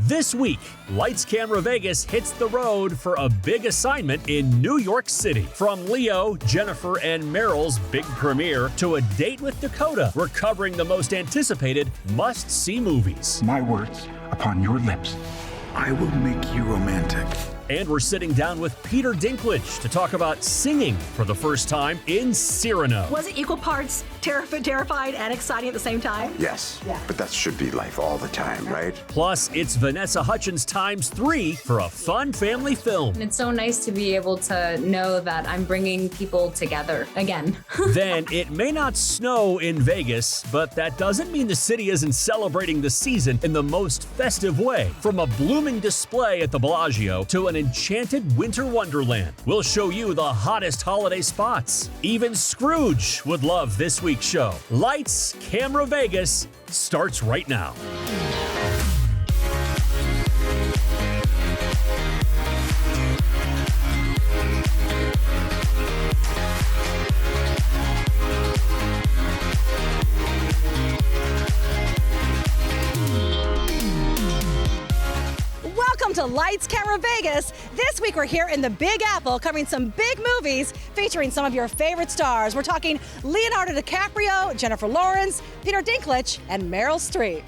This week, Lights Camera Vegas hits the road for a big assignment in New York City. From Leo, Jennifer, and Meryl's big premiere to a date with Dakota, we're covering the most anticipated must-see movies. My words upon your lips. I will make you romantic. And we're sitting down with Peter Dinklage to talk about singing for the first time in Cyrano. Was it equal parts terrified and exciting at the same time? Yes, Yeah. but that should be life all the time, right? Plus, it's Vanessa Hudgens ×3 for a fun family film. And it's so nice to be able to know that I'm bringing people together again. Then, it may not snow in Vegas, but that doesn't mean the city isn't celebrating the season in the most festive way. From a blooming display at the Bellagio to an enchanted winter wonderland, we'll show you the hottest holiday spots. Even Scrooge would love this week's show. Lights, Camera Vegas starts right now. Welcome to Lights, Camera, Vegas. This week we're here in the Big Apple covering some big movies featuring some of your favorite stars. We're talking Leonardo DiCaprio, Jennifer Lawrence, Peter Dinklage, and Meryl Streep.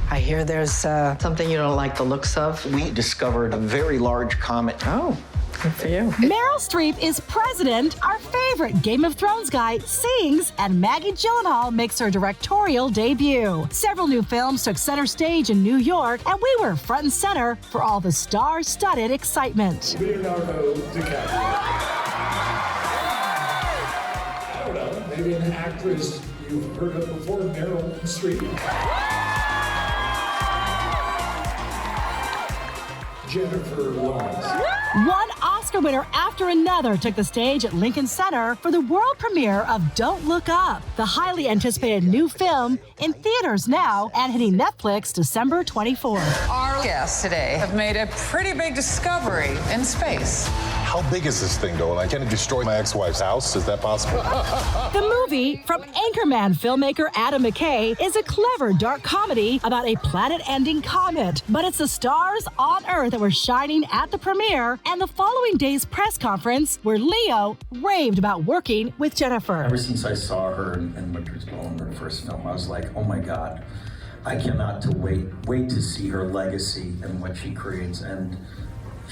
I hear there's something you don't like the looks of. We discovered a very large comet. Oh, good for you. Meryl Streep is president. Our favorite Game of Thrones guy sings, and Maggie Gyllenhaal makes her directorial debut. Several new films took center stage in New York, and we were front and center for all the star-studded excitement. Leonardo DiCaprio. I don't know, maybe an actress you've heard of before, Meryl Streep. Jennifer Lawrence. One Oscar winner after another took the stage at Lincoln Center for the world premiere of Don't Look Up, the highly anticipated new film in theaters now and hitting Netflix December 24th. Our guests today have made a pretty big discovery in space. How big is this thing, though? Like, can it destroy my ex-wife's house? Is that possible? The movie from Anchorman filmmaker Adam McKay is a clever dark comedy about a planet-ending comet, but it's the stars on Earth that were shining at the premiere and the following day's press conference where Leo raved about working with Jennifer. Ever since I saw her in Winter's Bone, her first film, I was like, oh my God, I cannot wait to see her legacy and what she creates. And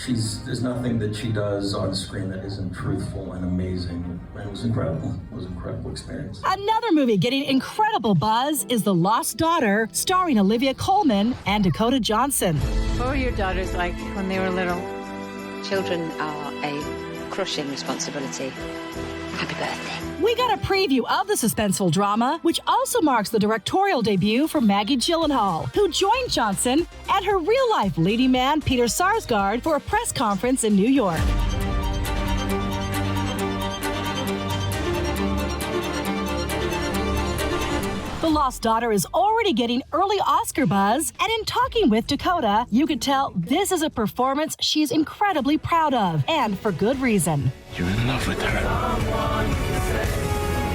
there's nothing that she does on screen that isn't truthful and amazing. And it was incredible. It was an incredible experience. Another movie getting incredible buzz is The Lost Daughter, starring Olivia Colman and Dakota Johnson. What were your daughters like when they were little? Children are a crushing responsibility. Happy birthday. We got a preview of the suspenseful drama, which also marks the directorial debut for Maggie Gyllenhaal, who joined Johnson and her real-life leading man, Peter Sarsgaard, for a press conference in New York. The Lost Daughter is already getting early Oscar buzz, and in talking with Dakota, you could tell this is a performance she's incredibly proud of, and for good reason. You're in love with her.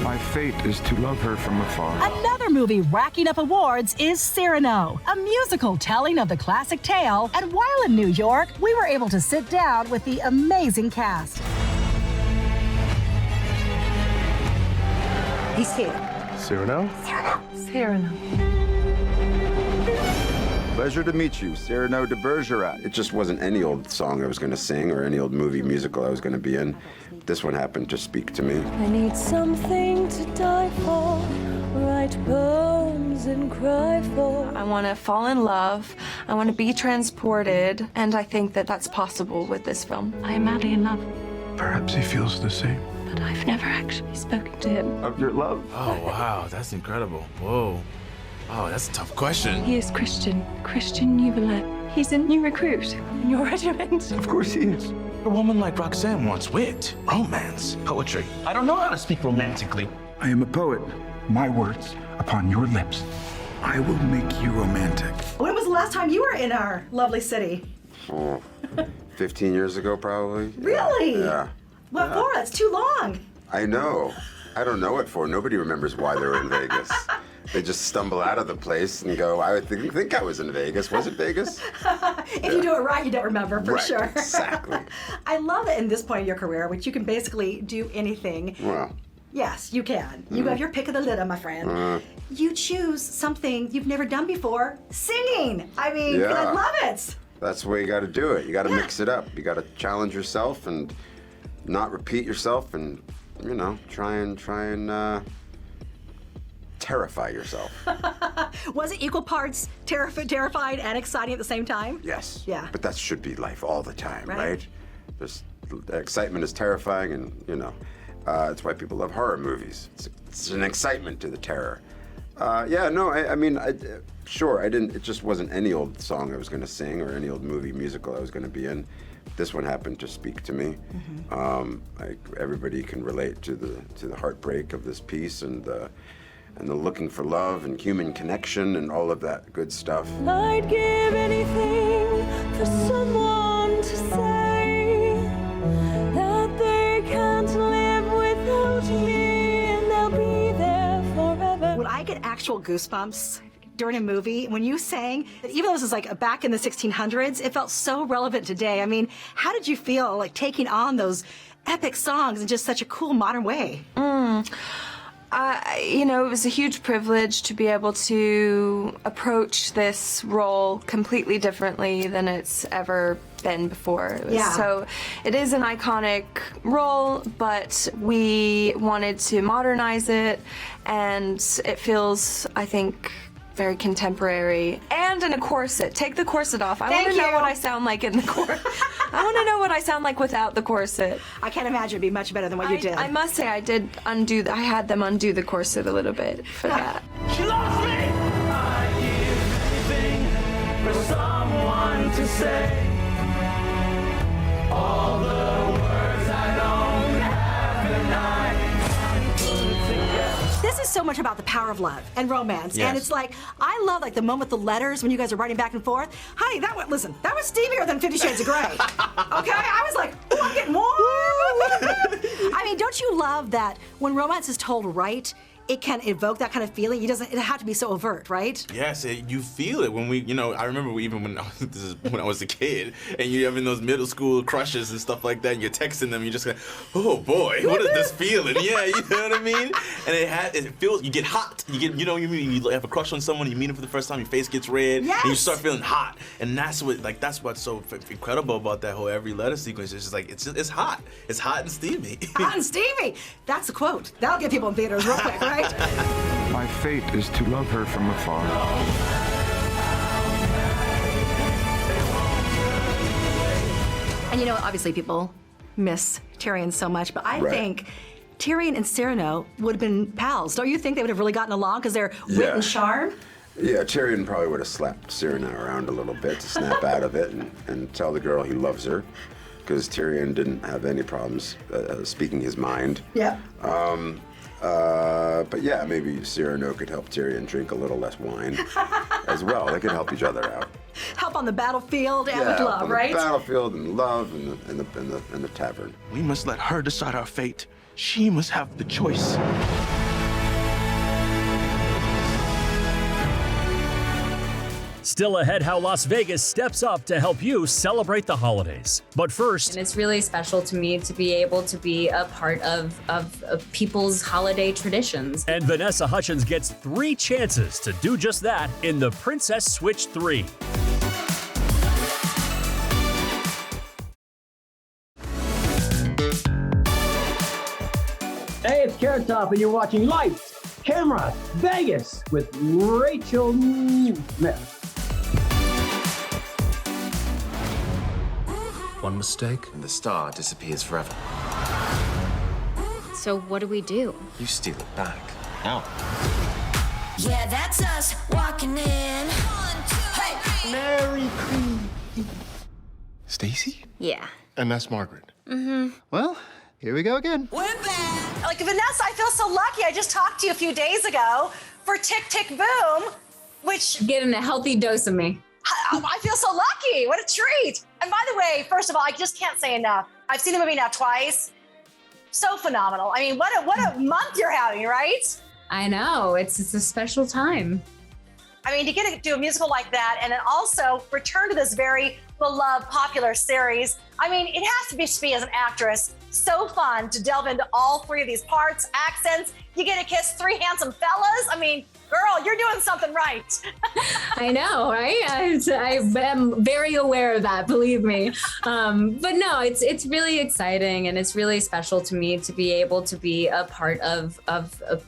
My fate is to love her from afar. Another movie racking up awards is Cyrano, a musical telling of the classic tale, and while in New York, we were able to sit down with the amazing cast. He's here. Cyrano? Cyrano. Pleasure to meet you, Cyrano de Bergerac. It just wasn't any old song I was going to sing or any old movie musical I was going to be in. This one happened to speak to me. I need something to die for, write poems and cry for. I want to fall in love, I want to be transported, and I think that that's possible with this film. I am madly in love, Perhaps he feels the same. but I've never actually spoken to him. Of your love? Oh, wow, that's incredible. Whoa. Oh, that's a tough question. He is Christian Yuvelet. He's a new recruit in your regiment. Of course he is. A woman like Roxanne wants wit, romance, poetry. I don't know how to speak romantically. I am a poet. My words upon your lips. I will make you romantic. When was the last time you were in our lovely city? Oh, 15 years ago, probably. Really? Yeah. What for? That's too long. I know. I don't know what for. Nobody remembers why they were in Vegas. they just stumble out of the place and go, I would think I was in Vegas. Was it Vegas? If you do it right, you don't remember, for sure. Exactly. I love that in this point of your career, which you can basically do anything. Well. Yes, you can. You have your pick of the litter, my friend. You choose something you've never done before, singing. I mean, I love it. That's the way you got to do it. You got to mix it up. You got to challenge yourself and not repeat yourself, and you know, try and terrify yourself. Was it equal parts terrified and exciting at the same time? Yes. Yeah. But that should be life all the time, right? Just excitement is terrifying, and you know, it's why people love horror movies. It's an excitement to the terror. I mean, sure, I didn't. It just wasn't any old song I was going to sing or any old musical I was going to be in. This one happened to speak to me. Everybody can relate to the heartbreak of this piece and the looking for love and human connection and all of that good stuff. I'd give anything for someone to say that they can't live without me and they'll be there forever. When I get actual goosebumps during a movie, when you sang, that even though this is like back in the 1600s, it felt so relevant today. I mean, how did you feel like taking on those epic songs in just such a cool modern way? You know, it was a huge privilege to be able to approach this role completely differently than it's ever been before. So it is an iconic role, but we wanted to modernize it, and it feels, I think, very contemporary. And in a corset. Take the corset off. I want to know what I sound like in the corset. I want to know what I sound like without the corset. I can't imagine it'd be much better than what you did. I must say, I did undo. I had them undo the corset a little bit for that. She lost me. I give anything for someone to say all the words I don't have, and I put together. This is so much about the power of love and romance, and it's like, I love like the moment the letters when you guys are writing back and forth. Honey, that was steamier than 50 Shades of Grey. Okay, I was like, oh, I'm getting warm. I mean, don't you love that when romance is told right, it can evoke that kind of feeling? It doesn't have to be so overt, right? Yes, you feel it when I remember even when I was a kid, and you're having those middle school crushes and stuff like that, and you're texting them, you're just like, oh boy, what is this feeling? Yeah, you know what I mean? And it feels, you get hot. You have a crush on someone, you meet them for the first time, your face gets red, and you start feeling hot. And that's what's so incredible about that whole every letter sequence. It's just like, it's hot. It's hot and steamy. Hot and steamy. That's a quote. That'll get people in theaters real quick, right? My fate is to love her from afar. And you know, obviously people miss Tyrion so much, but I think Tyrion and Cyrano would have been pals. Don't you think they would have really gotten along because their wit and charm? Yeah, Tyrion probably would have slapped Cyrano around a little bit to snap out of it and tell the girl he loves her, because Tyrion didn't have any problems speaking his mind. Yeah. But yeah, maybe Cyrano could help Tyrion drink a little less wine as well. They could help each other out. Help on the battlefield and with love, right? The battlefield and love and the tavern. We must let her decide our fate. She must have the choice. Still ahead, how Las Vegas steps up to help you celebrate the holidays. But first, and it's really special to me to be able to be a part of people's holiday traditions. And Vanessa Hudgens gets 3 chances to do just that in The Princess Switch 3. Hey, it's Carrot Top, and you're watching Lights, Camera, Vegas with Rachel Smith. One mistake, and the star disappears forever. So what do we do? You steal it back. Now. Yeah, that's us walking in. 1, 2, hey. Merry Christmas. Stacy? Yeah. And that's Margaret. Mm-hmm. Well, here we go again. We're back. Like, Vanessa, I feel so lucky. I just talked to you a few days ago for Tick Tick Boom, which... Getting a healthy dose of me. I feel so lucky. What a treat. And by the way, first of all, I just can't say enough. I've seen the movie now twice. So phenomenal. I mean, what a month you're having, right? I know, it's a special time. I mean, to get to do a musical like that and then also return to this very beloved, popular series, I mean, it has to be as an actress, so fun to delve into all three of these parts, accents. You get to kiss three handsome fellas. I mean, girl, you're doing something right. I know, right? I am very aware of that, believe me. But no, it's really exciting and it's really special to me to be able to be a part of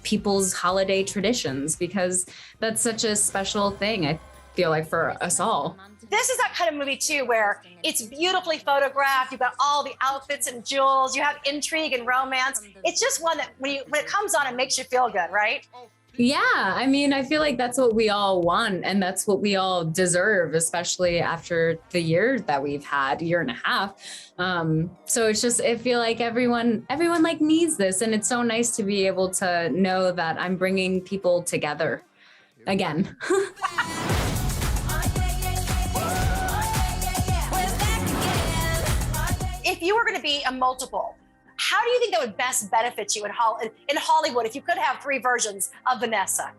people's holiday traditions, because that's such a special thing, I feel like, for us all. This is that kind of movie too, where it's beautifully photographed. You've got all the outfits and jewels. You have intrigue and romance. It's just one that when it comes on, it makes you feel good, right? Yeah, I mean, I feel like that's what we all want and that's what we all deserve, especially after the year that we've had, year and a half. So it's just, I feel like everyone like needs this, and it's so nice to be able to know that I'm bringing people together again. If you were going to be a multiple, how do you think that would best benefit you in Hollywood if you could have three versions of Vanessa?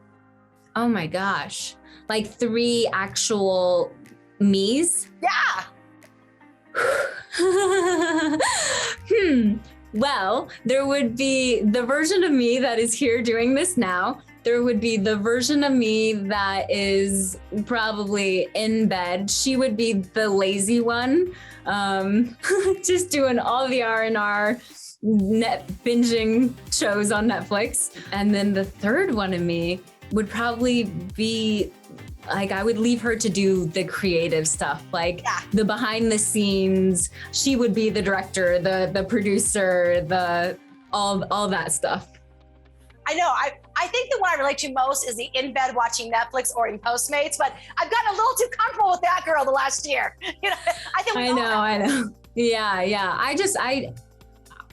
Oh my gosh. Like 3 actual me's? Yeah. Well, there would be the version of me that is here doing this now. There would be the version of me that is probably in bed. She would be the lazy one, just doing all the R&R, binging shows on Netflix. And then the third one of me would probably be like, I would leave her to do the creative stuff, like the behind the scenes. She would be the director, the producer, all that stuff. I know. I think the one I relate to most is the in bed watching Netflix or in Postmates, but I've gotten a little too comfortable with that girl the last year. You know, I know. Yeah.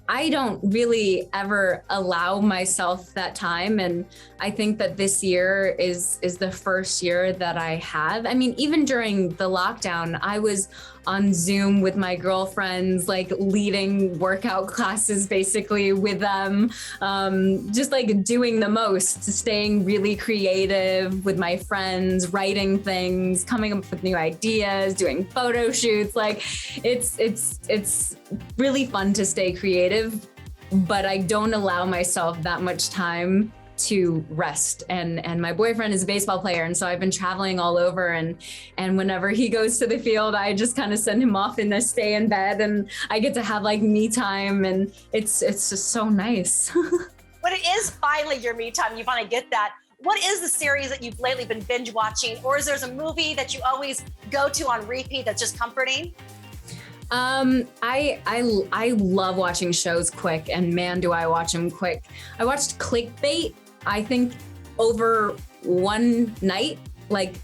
I don't really ever allow myself that time. And I think that this year is the first year that I have. I mean, even during the lockdown, I was on Zoom with my girlfriends, like leading workout classes basically with them, just like doing the most, staying really creative with my friends, writing things, coming up with new ideas, doing photo shoots. Like it's really fun to stay creative, but I don't allow myself that much time to rest. And my boyfriend is a baseball player, and so I've been traveling all over, and whenever he goes to the field, I just kind of send him off and just stay in bed, and I get to have like me time, and it's just so nice. When it is finally your me time, you finally get that. What is the series that you've lately been binge watching, or is there a movie that you always go to on repeat that's just comforting? I love watching shows quick, and man, do I watch them quick. I watched Clickbait, I think, over one night, like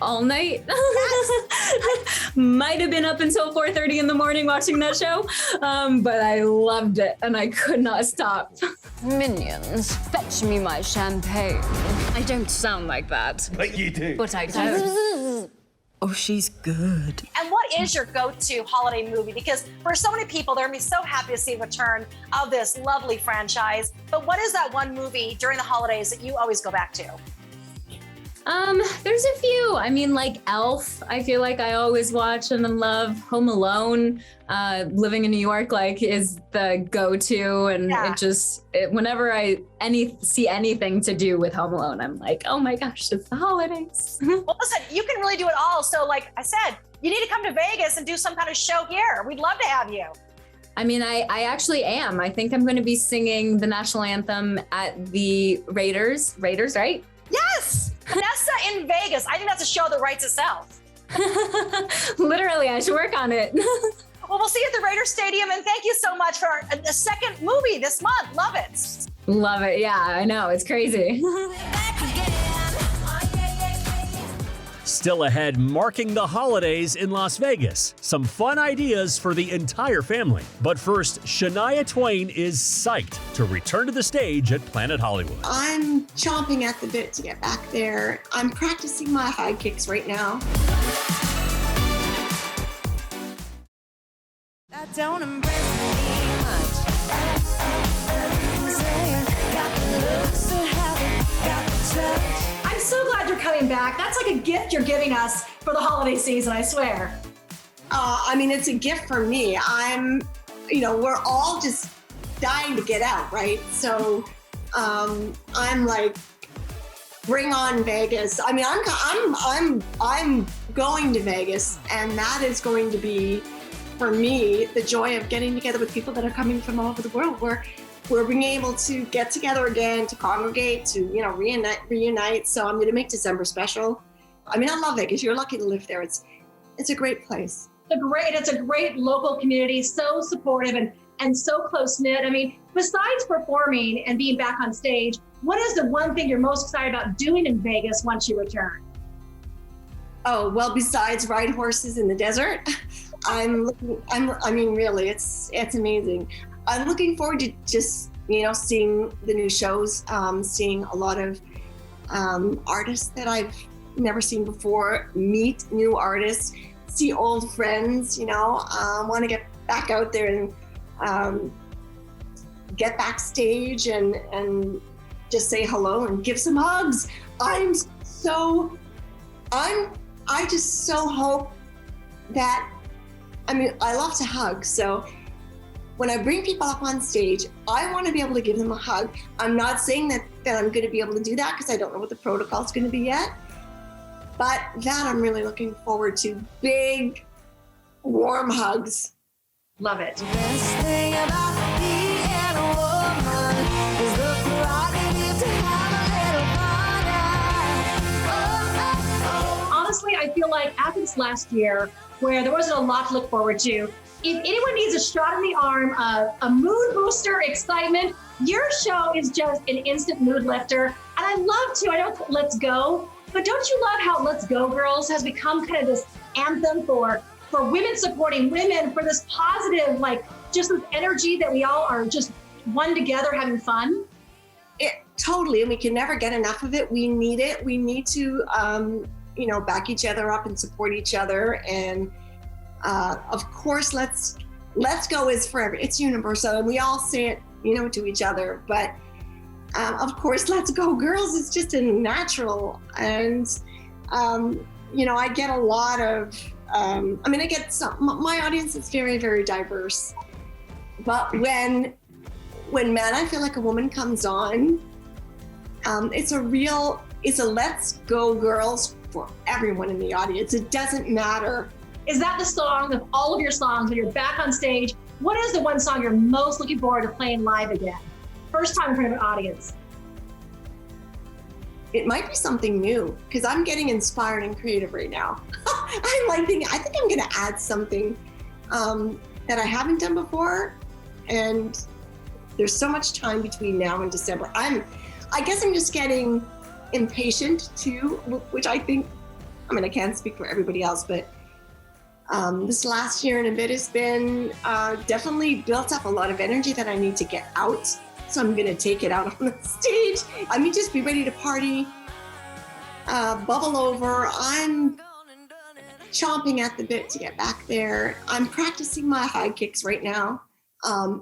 all night. Yes. Might have been up until 4:30 in the morning watching that show, but I loved it and I could not stop. Minions, fetch me my champagne. I don't sound like that. But you do. But I do. Oh, she's good. And what is your go-to holiday movie? Because for so many people, they're gonna be so happy to see the return of this lovely franchise. But what is that one movie during the holidays that you always go back to? There's a few. I mean, like Elf, I feel like I always watch and then love. Home Alone, living in New York, like, is the go-to, and whenever I see anything to do with Home Alone, I'm like, oh my gosh, it's the holidays. Well, listen, you can really do it all. So like I said, you need to come to Vegas and do some kind of show here. We'd love to have you. I mean, I actually am. I think I'm going to be singing the national anthem at the Raiders, right? Yes! Vanessa in Vegas. I think that's a show that writes itself. Literally, I should work on it. Well, we'll see you at the Raiders Stadium, and thank you so much for a second movie this month. Love it. Love it. Yeah, I know. It's crazy. Still ahead, marking the holidays in Las Vegas. Some fun ideas for the entire family. But first, Shania Twain is psyched to return to the stage at Planet Hollywood. I'm chomping at the bit to get back there. I'm practicing my high kicks right now. That don't embrace me much. Got the looks to have it. coming back. That's like a gift you're giving us for the holiday season, I swear. I mean, it's a gift for me. We're all just dying to get out, right? So I'm like, bring on Vegas. I mean, I'm going to Vegas, and that is going to be, for me, the joy of getting together with people that are coming from all over the world. We're being able to get together again, to congregate, to reunite. So I'm going to make December special. I mean, I love Vegas. You're lucky to live there. It's a great place. It's a great local community, so supportive and so close knit. I mean, besides performing and being back on stage, what is the one thing you're most excited about doing in Vegas once you return? Oh, well, besides ride horses in the desert, really, it's amazing. I'm looking forward to just, seeing the new shows, seeing a lot of artists that I've never seen before, meet new artists, see old friends, want to get back out there and get backstage and just say hello and give some hugs. I just so hope that, I love to hug. So when I bring people up on stage, I want to be able to give them a hug. I'm not saying that I'm going to be able to do that because I don't know what the protocol is going to be yet. But that I'm really looking forward to. Big, warm hugs. Love it. The best thing about being a woman is the prerogative to have a little fun. Honestly, I feel like after this last year, where there wasn't a lot to look forward to, if anyone needs a shot in the arm of a mood booster, excitement, your show is just an instant mood lifter. And I know Let's Go, but don't you love how Let's Go Girls has become kind of this anthem for women supporting women, for this positive, just this energy that we all are just one together having fun? Totally, and we can never get enough of it. We need it. We need to, back each other up and support each other. And of course, Let's Go is forever. It's universal, and we all say it, to each other. But of course, Let's Go Girls is just a natural. And I get a lot of. My audience is very, very diverse. But when I Feel Like a Woman comes on, it's a Let's Go Girls for everyone in the audience. It doesn't matter. Is that the song of all of your songs when you're back on stage? What is the one song you're most looking forward to playing live again? First time in front of an audience. It might be something new because I'm getting inspired and creative right now. I think I'm going to add something that I haven't done before, and there's so much time between now and December. I guess I'm just getting impatient too, which I think, I can't speak for everybody else, but this last year and a bit has been definitely built up a lot of energy that I need to get out. So I'm going to take it out on the stage. Just be ready to party, bubble over. I'm chomping at the bit to get back there. I'm practicing my high kicks right now,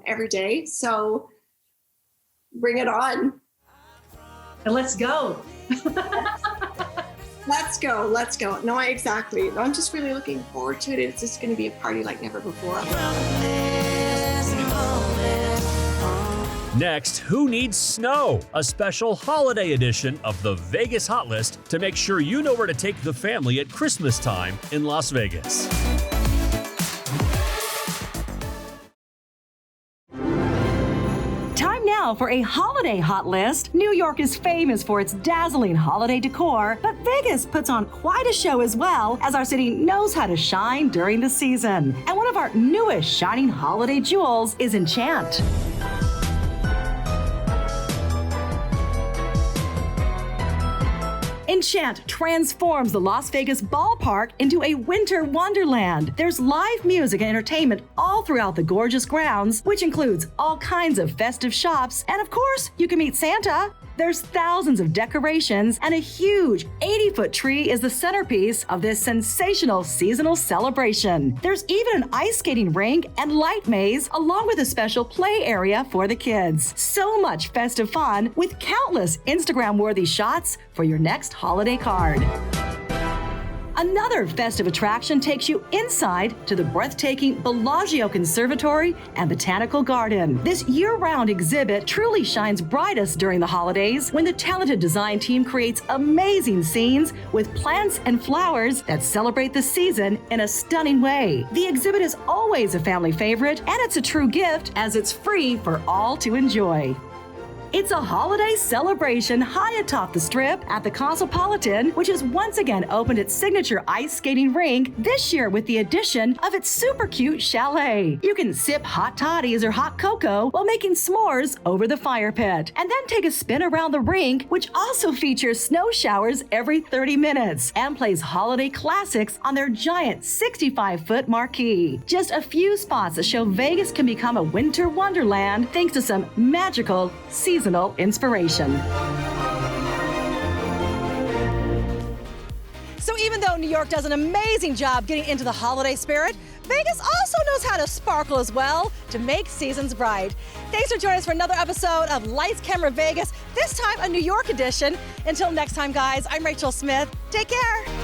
every day. So bring it on. And let's go. Let's go. No, exactly. I'm just really looking forward to it. It's just going to be a party like never before. Next, Who Needs Snow? A special holiday edition of the Vegas Hot List to make sure you know where to take the family at Christmas time in Las Vegas. Time now for a holiday hot list. New York is famous for its dazzling holiday decor, but Vegas puts on quite a show as well, as our city knows how to shine during the season. And one of our newest shining holiday jewels is ENCHANT. ENCHANT transforms the Las Vegas ballpark into a winter wonderland. There's live music and entertainment all throughout the gorgeous grounds, which includes all kinds of festive shops, and of course, you can meet Santa. There's thousands of decorations, and a huge 80-foot tree is the centerpiece of this sensational seasonal celebration. There's even an ice skating rink and light maze, along with a special play area for the kids. So much festive fun with countless Instagram-worthy shots for your next holiday holiday card. Another festive attraction takes you inside to the breathtaking Bellagio Conservatory and Botanical Garden. This year-round exhibit truly shines brightest during the holidays when the talented design team creates amazing scenes with plants and flowers that celebrate the season in a stunning way. The exhibit is always a family favorite, and it's a true gift as it's free for all to enjoy. It's a holiday celebration high atop the Strip at the Cosmopolitan, which has once again opened its signature ice skating rink this year with the addition of its super cute chalet. You can sip hot toddies or hot cocoa while making s'mores over the fire pit, and then take a spin around the rink, which also features snow showers every 30 minutes and plays holiday classics on their giant 65-foot marquee. Just a few spots that show Vegas can become a winter wonderland thanks to some magical seasonal inspiration. So even though New York does an amazing job getting into the holiday spirit, Vegas also knows how to sparkle as well to make seasons bright. Thanks for joining us for another episode of Lights, Camera, Vegas, this time a New York edition. Until next time, guys, I'm Rachel Smith. Take care.